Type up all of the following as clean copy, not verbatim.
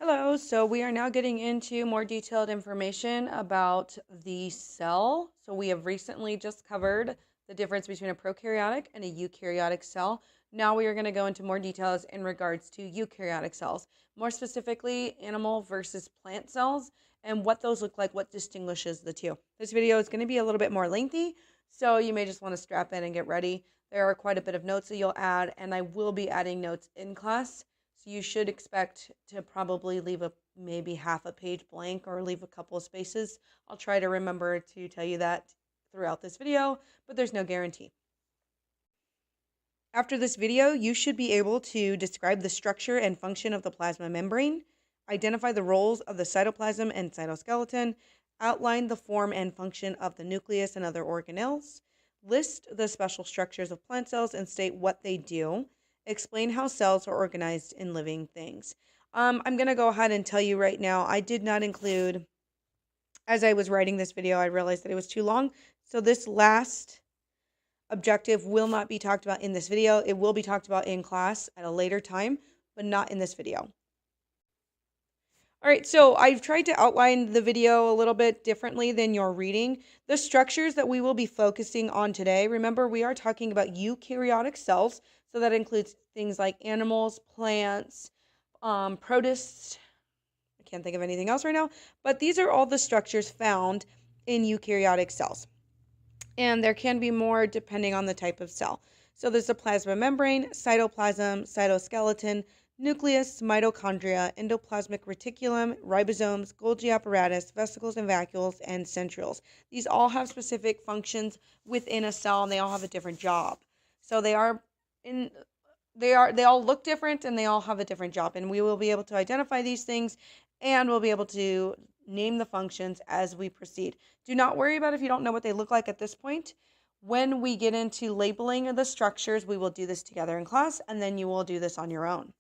Hello, so we are now getting into more detailed information about the cell. So we have recently just covered the difference between a prokaryotic and a eukaryotic cell. Now we are going to go into more details in regards to eukaryotic cells, more specifically animal versus plant cells and what those look like, what distinguishes the two. This video is going to be a little bit more lengthy, so you may just want to strap in and get ready. There are quite a bit of notes that you'll add, and I will be adding notes in class. So you should expect to probably leave maybe half a page blank or leave a couple of spaces. I'll try to remember to tell you that throughout this video, but there's no guarantee. After this video, you should be able to describe the structure and function of the plasma membrane, identify the roles of the cytoplasm and cytoskeleton, outline the form and function of the nucleus and other organelles, list the special structures of plant cells and state what they do, explain how cells are organized in living things. I'm going to go ahead and tell you right now, I did not include, as I was writing this video, I realized that it was too long. So this last objective will not be talked about in this video. It will be talked about in class at a later time, but not in this video. All right, so I've tried to outline the video a little bit differently than you're reading. The structures that we will be focusing on today, remember we are talking about eukaryotic cells, so that includes things like animals, plants, protists. I can't think of anything else right now, but these are all the structures found in eukaryotic cells. And there can be more depending on the type of cell. So there's a plasma membrane, cytoplasm, cytoskeleton, nucleus, mitochondria, endoplasmic reticulum, ribosomes, Golgi apparatus, vesicles and vacuoles, and centrioles. These all have specific functions within a cell, and they all have a different job. So they all look different, and they all have a different job. And we will be able to identify these things, and we'll be able to name the functions as we proceed. Do not worry about if you don't know what they look like at this point. When we get into labeling of the structures, we will do this together in class, and then you will do this on your own.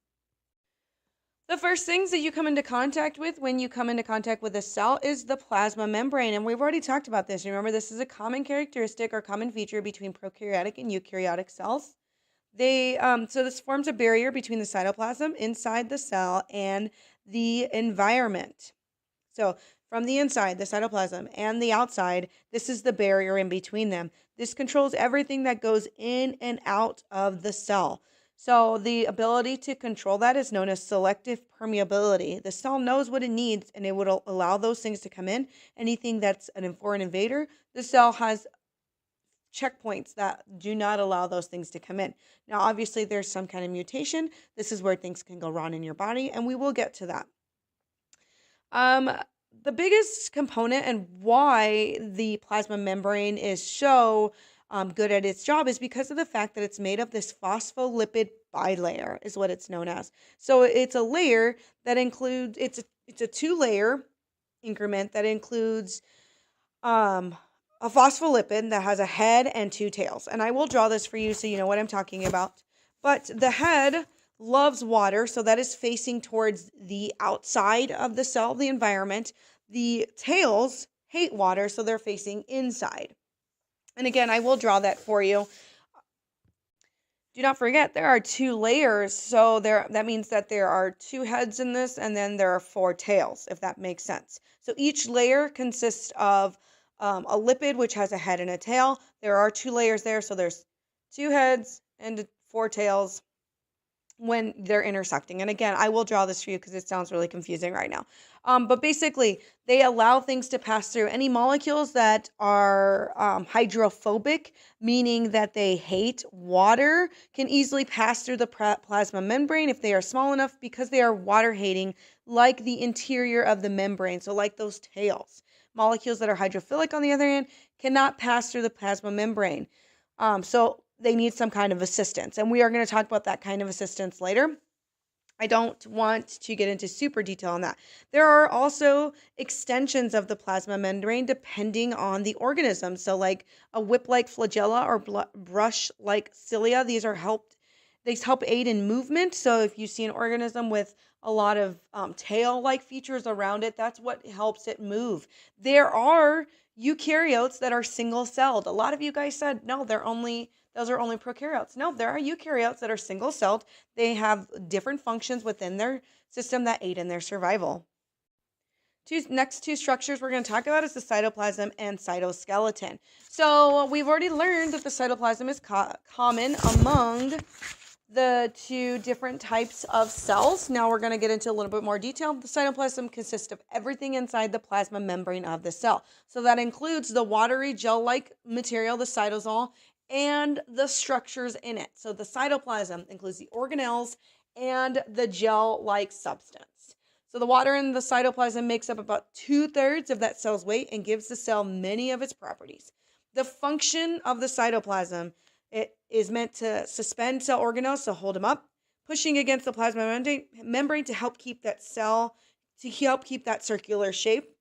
The first things that you come into contact with when you come into contact with a cell is the plasma membrane, and we've already talked about this. Remember, this is a common characteristic or common feature between prokaryotic and eukaryotic cells. So this forms a barrier between the cytoplasm inside the cell and the environment. So from the inside, the cytoplasm, and the outside, this is the barrier in between them. This controls everything that goes in and out of the cell. So the ability to control that is known as selective permeability. The cell knows what it needs, and it would allow those things to come in. Anything that's a foreign invader, the cell has checkpoints that do not allow those things to come in. Now, obviously, there's some kind of mutation. This is where things can go wrong in your body, and we will get to that. The biggest component and why the plasma membrane is so good at its job is because of the fact that it's made of this phospholipid bilayer, is what it's known as. So it's a layer that includes, it's a two-layer increment that includes a phospholipid that has a head and two tails. And I will draw this for you so you know what I'm talking about. But the head loves water, so that is facing towards the outside of the cell, the environment. The tails hate water, so they're facing inside. And again, I will draw that for you. Do not forget, there are two layers, so that means that there are two heads in this, and then there are four tails, if that makes sense. So each layer consists of a lipid, which has a head and a tail. There are two layers there, so there's two heads and four tails when they're intersecting. And again, I will draw this for you because it sounds really confusing right now. But basically, they allow things to pass through. Any molecules that are hydrophobic, meaning that they hate water, can easily pass through the plasma membrane if they are small enough, because they are water hating, like the interior of the membrane, so like those tails. Molecules that are hydrophilic, on the other hand, cannot pass through the plasma membrane. So they need some kind of assistance. And we are going to talk about that kind of assistance later. I don't want to get into super detail on that. There are also extensions of the plasma membrane depending on the organism. So like a whip-like flagella or brush-like cilia, they help aid in movement. So if you see an organism with a lot of tail-like features around it. That's what helps it move. There are eukaryotes that are single-celled. A lot of you guys said, no, those are only prokaryotes. No, there are eukaryotes that are single-celled. They have different functions within their system that aid in their survival. Next two structures we're going to talk about is the cytoplasm and cytoskeleton. So we've already learned that the cytoplasm is common among the two different types of cells. Now we're going to get into a little bit more detail. The cytoplasm consists of everything inside the plasma membrane of the cell. So that includes the watery gel-like material, the cytosol, and the structures in it. So the cytoplasm includes the organelles and the gel-like substance. So the water in the cytoplasm makes up about 2/3 of that cell's weight and gives the cell many of its properties. The function of the cytoplasm, it is meant to suspend cell organelles, so hold them up, pushing against the plasma membrane to help keep that cell, to help keep that circular shape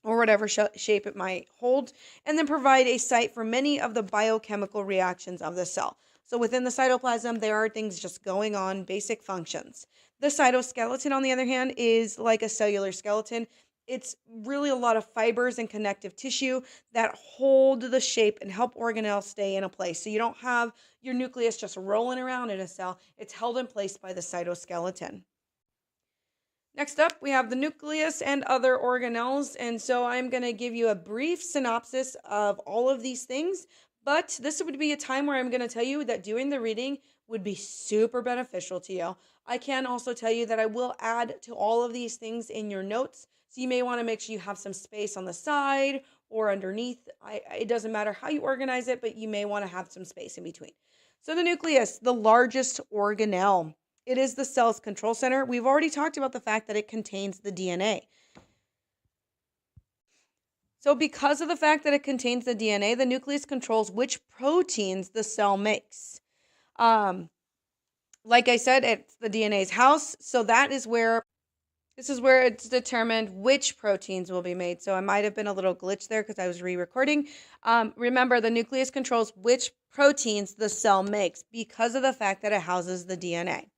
or whatever shape it might hold, and then provide a site for many of the biochemical reactions of the cell. So within the cytoplasm, there are things just going on, basic functions. The cytoskeleton, on the other hand, is like a cellular skeleton. It's really a lot of fibers and connective tissue that hold the shape and help organelles stay in a place. So you don't have your nucleus just rolling around in a cell. It's held in place by the cytoskeleton. Next up, we have the nucleus and other organelles. And so I'm going to give you a brief synopsis of all of these things. But this would be a time where I'm going to tell you that doing the reading would be super beneficial to you. I can also tell you that I will add to all of these things in your notes. So you may want to make sure you have some space on the side or underneath. It doesn't matter how you organize it, but you may want to have some space in between. So the nucleus, the largest organelle. It is the cell's control center. We've already talked about the fact that it contains the DNA. So because of the fact that it contains the DNA, the nucleus controls which proteins the cell makes. Like I said, it's the DNA's house. So this is where it's determined which proteins will be made. So I might have been a little glitch there because I was re-recording. Remember, the nucleus controls which proteins the cell makes because of the fact that it houses the DNA.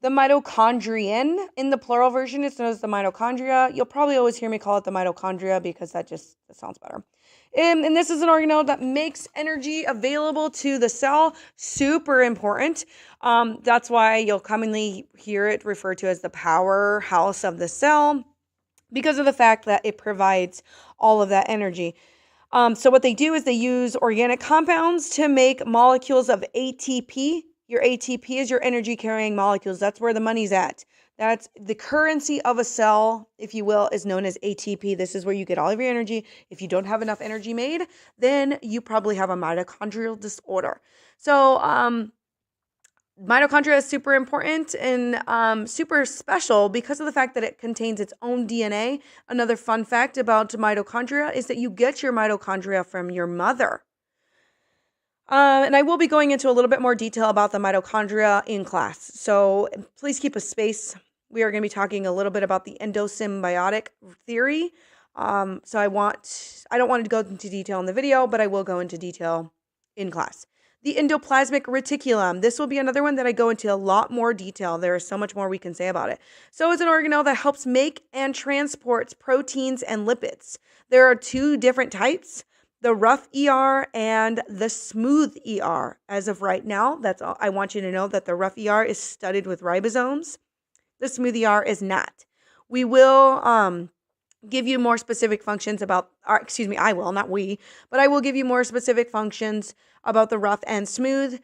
The mitochondrion, in the plural version, it's known as the mitochondria. You'll probably always hear me call it the mitochondria because that sounds better. And this is an organelle that makes energy available to the cell. Super important. That's why you'll commonly hear it referred to as the powerhouse of the cell because of the fact that it provides all of that energy. So what they do is they use organic compounds to make molecules of ATP. Your ATP is your energy carrying molecules. That's where the money's at. That's the currency of a cell, if you will, is known as ATP. This is where you get all of your energy. If you don't have enough energy made, then you probably have a mitochondrial disorder. So mitochondria is super important and super special because of the fact that it contains its own DNA. Another fun fact about mitochondria is that you get your mitochondria from your mother. And I will be going into a little bit more detail about the mitochondria in class. So please keep a space. We are going to be talking a little bit about the endosymbiotic theory. So I don't want to go into detail in the video, but I will go into detail in class. The endoplasmic reticulum. This will be another one that I go into a lot more detail. There is so much more we can say about it. So it's an organelle that helps make and transports proteins and lipids. There are two different types. The rough ER and the smooth ER. As of right now, that's all. I want you to know that the rough ER is studded with ribosomes. The smooth ER is not. We will give you more specific functions about, I will, not we, but I will give you more specific functions about the rough and smooth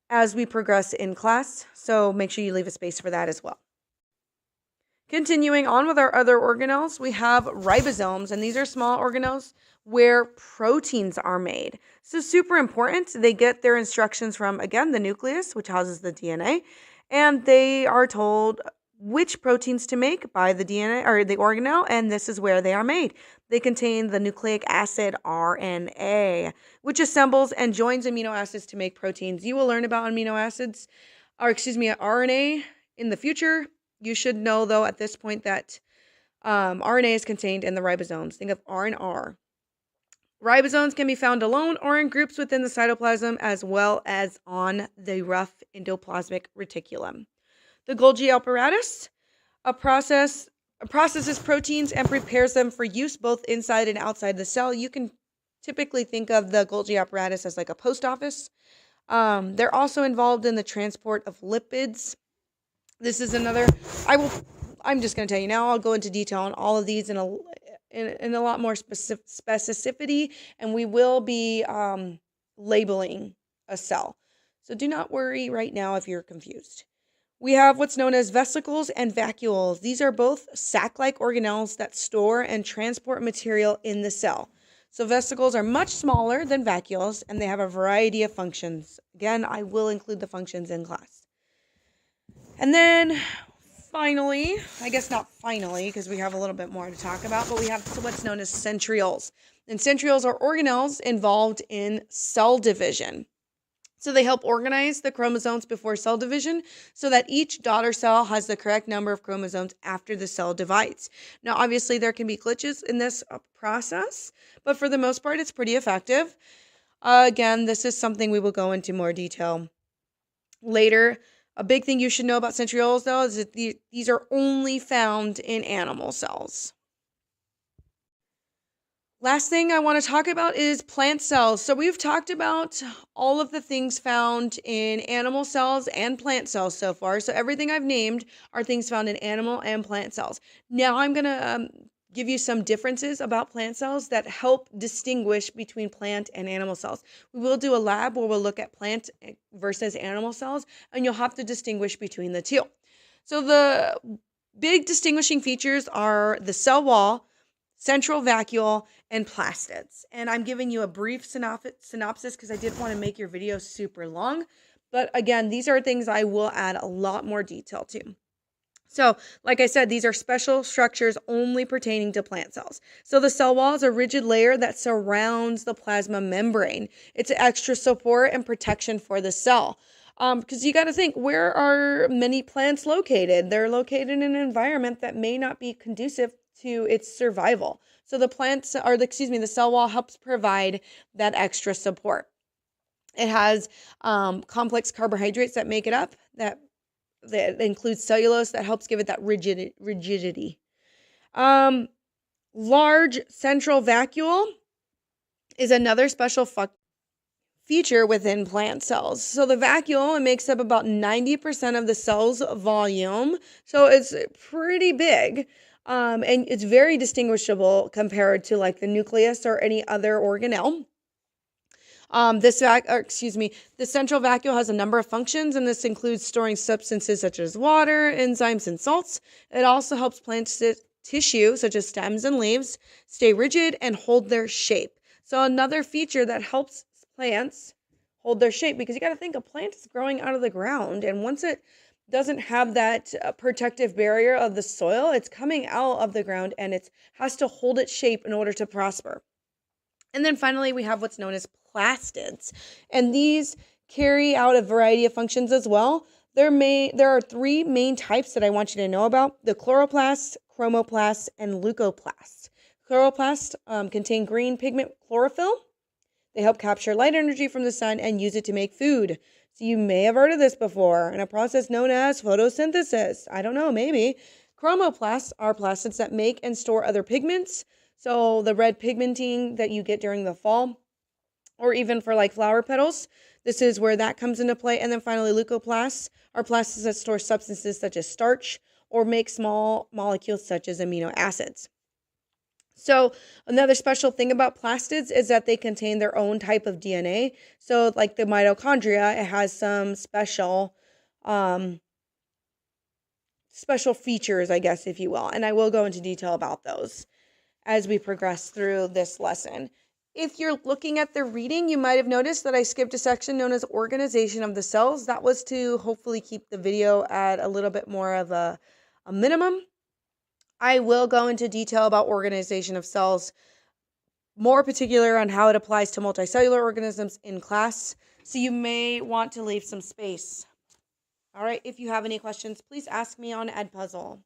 as we progress in class. So make sure you leave a space for that as well. Continuing on with our other organelles, we have ribosomes, and these are small organelles where proteins are made. So super important. They get their instructions from, again, the nucleus, which houses the DNA, and they are told which proteins to make by the DNA or the organelle, and this is where they are made. They contain the nucleic acid RNA, which assembles and joins amino acids to make proteins. You will learn about RNA in the future. You should know, though, at this point that RNA is contained in the ribosomes. Think of R and R. Ribosomes can be found alone or in groups within the cytoplasm as well as on the rough endoplasmic reticulum. The Golgi apparatus, a processes proteins and prepares them for use both inside and outside the cell. You can typically think of the Golgi apparatus as like a post office. They're also involved in the transport of lipids. This is another. I'm just going to tell you now. I'll go into detail on all of these in a lot more specificity, and we will be labeling a cell. So do not worry right now if you're confused. We have what's known as vesicles and vacuoles. These are both sac-like organelles that store and transport material in the cell. So vesicles are much smaller than vacuoles, and they have a variety of functions. Again, I will include the functions in class. And then finally, I guess not finally, because we have a little bit more to talk about, but we have what's known as centrioles. And centrioles are organelles involved in cell division. So they help organize the chromosomes before cell division so that each daughter cell has the correct number of chromosomes after the cell divides. Now, obviously, there can be glitches in this process, but for the most part, it's pretty effective. Again, this is something we will go into more detail later. A big thing you should know about centrioles, though, is that these are only found in animal cells. Last thing I want to talk about is plant cells. So we've talked about all of the things found in animal cells and plant cells so far. So everything I've named are things found in animal and plant cells. Now I'm going to give you some differences about plant cells that help distinguish between plant and animal cells. We will do a lab where we'll look at plant versus animal cells, and you'll have to distinguish between the two. So the big distinguishing features are the cell wall, central vacuole, and plastids. And I'm giving you a brief synopsis because I didn't want to make your video super long. But again, these are things I will add a lot more detail to. So, like I said, these are special structures only pertaining to plant cells. So the cell wall is a rigid layer that surrounds the plasma membrane. It's extra support and protection for the cell. Because you got to think, where are many plants located? They're located in an environment that may not be conducive to its survival. So the cell wall helps provide that extra support. It has complex carbohydrates that make it up, that includes cellulose that helps give it that rigidity. Large central vacuole is another special feature within plant cells. So the vacuole, it makes up about 90% of the cell's volume. So it's pretty big. And it's very distinguishable compared to like the nucleus or any other organelle. The central vacuole has a number of functions, and this includes storing substances such as water, enzymes, and salts. It also helps plant tissue, such as stems and leaves, stay rigid and hold their shape. So another feature that helps plants hold their shape, because you got to think a plant is growing out of the ground, and once it doesn't have that protective barrier of the soil, it's coming out of the ground and it has to hold its shape in order to prosper. And then finally, we have what's known as plastids, and these carry out a variety of functions as well. There are three main types that I want you to know about: the chloroplasts, chromoplasts, and leucoplasts. Chloroplasts contain green pigment chlorophyll. They help capture light energy from the sun and use it to make food. So you may have heard of this before, in a process known as photosynthesis. I don't know, maybe. Chromoplasts are plastids that make and store other pigments. So the red pigmenting that you get during the fall, or even for like flower petals, this is where that comes into play. And then finally, leucoplasts are plastids that store substances such as starch or make small molecules such as amino acids. So another special thing about plastids is that they contain their own type of DNA. So like the mitochondria, it has some special features, I guess, if you will. And I will go into detail about those as we progress through this lesson. If you're looking at the reading, you might have noticed that I skipped a section known as organization of the cells. That was to hopefully keep the video at a little bit more of a minimum. I will go into detail about organization of cells, more particular on how it applies to multicellular organisms in class, so you may want to leave some space. All right, if you have any questions, please ask me on Edpuzzle.